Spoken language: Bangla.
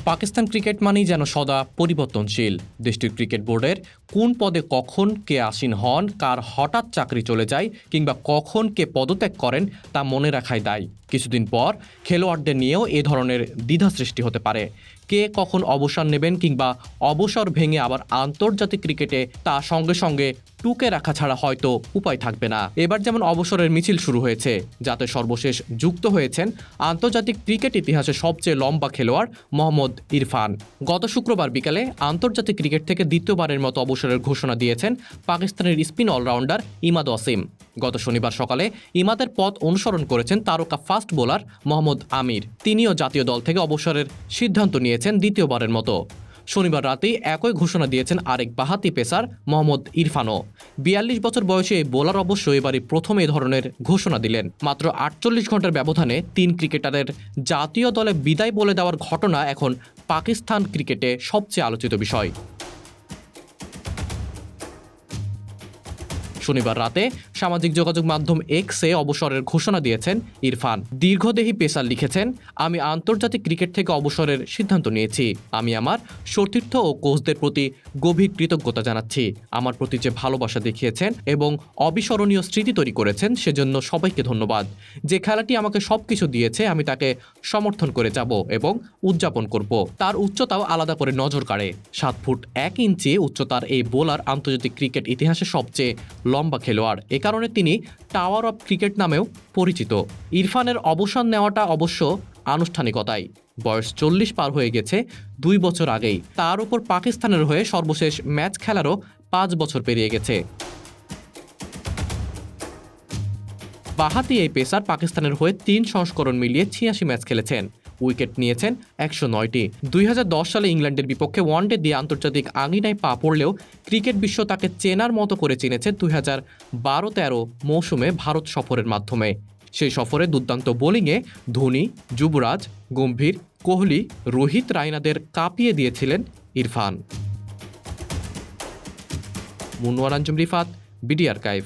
পাকিস্তান ক্রিকেট মানেই যেন সদা পরিবর্তনশীল। দেশটির ক্রিকেট বোর্ডের কোন পদে কখন কে আসীন হন, কার হঠাৎ চাকরি চলে যায় কিংবা কখন কে পদত্যাগ করেন তা মনে রাখাই দায়। কিছুদিন পর খেলোয়াড়দের নিয়েও এ ধরনের দ্বিধা সৃষ্টি হতে পারে। কে কখন অবসর নেবেন কিংবা অবসর ভেঙে আবার আন্তর্জাতিক ক্রিকেটে তা সঙ্গে সঙ্গে টুকে রাখা ছাড়া হয়তো উপায় থাকবে না। এবার যেমন অবসরের মিছিল শুরু হয়েছে, যাতে সর্বশেষ যুক্ত হয়েছেন আন্তর্জাতিক ক্রিকেট ইতিহাসে সবচেয়ে লম্বা খেলোয়াড় মোহাম্মদ ইরফান। গত শুক্রবার বিকালে আন্তর্জাতিক ক্রিকেট থেকে দ্বিতীয়বারের মতো অবসরের ঘোষণা দিয়েছেন পাকিস্তানের স্পিন অলরাউন্ডার ইমাদ ওয়াসিম। গত শনিবার সকালে ইমাদের পথ অনুসরণ করেছেন তারকা ফাস্ট বোলার মোহাম্মদ আমির। তিনিও জাতীয় দল থেকে অবসরের সিদ্ধান্ত নিয়েছেন দ্বিতীয়বারের মতো। শনিবার রাতেই একই ঘোষণা দিয়েছেন আরেক বাঁহাতি পেসার মোহাম্মদ ইরফানও। ৪২ বছর বয়সে এই বোলার অবশ্য এবারই প্রথম এ ধরনের ঘোষণা দিলেন। মাত্র ৪৮ ঘন্টার ব্যবধানে ৩ ক্রিকেটারের জাতীয় দলে বিদায় বলে দেওয়ার ঘটনা এখন পাকিস্তান ক্রিকেটে সবচেয়ে আলোচিত বিষয়। শনিবার রাতে সামাজিক যোগাযোগ মাধ্যম এক্সে অবসরের ঘোষণা দিয়েছেন ইরফান। দীর্ঘদেহী পেসার লিখেছেন, আমি আন্তর্জাতিক ক্রিকেট থেকে অবসরের সিদ্ধান্ত নিয়েছি। আমি আমার সতীর্থ ও কোচদের প্রতি গভীর কৃতজ্ঞতা জানাচ্ছি। আমার প্রতি যে ভালোবাসা দেখিয়েছেন এবং অবিস্মরণীয় স্মৃতি তৈরি করেছেন সেজন্য সবাইকে ধন্যবাদ। যে খেলাটি আমাকে সবকিছু দিয়েছে আমি তাকে সমর্থন করে যাব এবং উদযাপন করব। তার উচ্চতাও আলাদা করে নজর কাড়ে। 7 ফুট 1 ইঞ্চি উচ্চতার এই বোলার আন্তর্জাতিক ক্রিকেট ইতিহাসে সবচেয়ে লম্বা খেলোয়াড়। এ কারণে তিনি টাওয়ার অব ক্রিকেট নামেও পরিচিত। ইরফানের অবসর নেওয়াটা অবশ্য আনুষ্ঠানিকতাই। বয়স 40 পার হয়ে গেছে 2 বছর আগেই। তার উপর পাকিস্তানের হয়ে সর্বশেষ ম্যাচ খেলারও 5 বছর পেরিয়ে গেছে। বাঁহাতি এই পেসার পাকিস্তানের হয়ে 3 সংস্করণ মিলিয়ে 86 ম্যাচ খেলেছেন। উইকেট নিয়েছেন 109টি। 2010 সালে ইংল্যান্ডের বিপক্ষে ওয়ানডে দিয়ে আন্তর্জাতিক আঙিনায় পা পড়লেও ক্রিকেট বিশ্ব তাকে চেনার মতো করে চিনেছে 2012-13 মৌসুমে ভারত সফরের মাধ্যমে। সেই সফরে দুর্দান্ত বোলিংয়ে ধোনি, যুবরাজ, গম্ভীর, কোহলি, রোহিত, রায়নাদের কাঁপিয়ে দিয়েছিলেন ইরফান। Munawar Anjum Rifat, BD archive.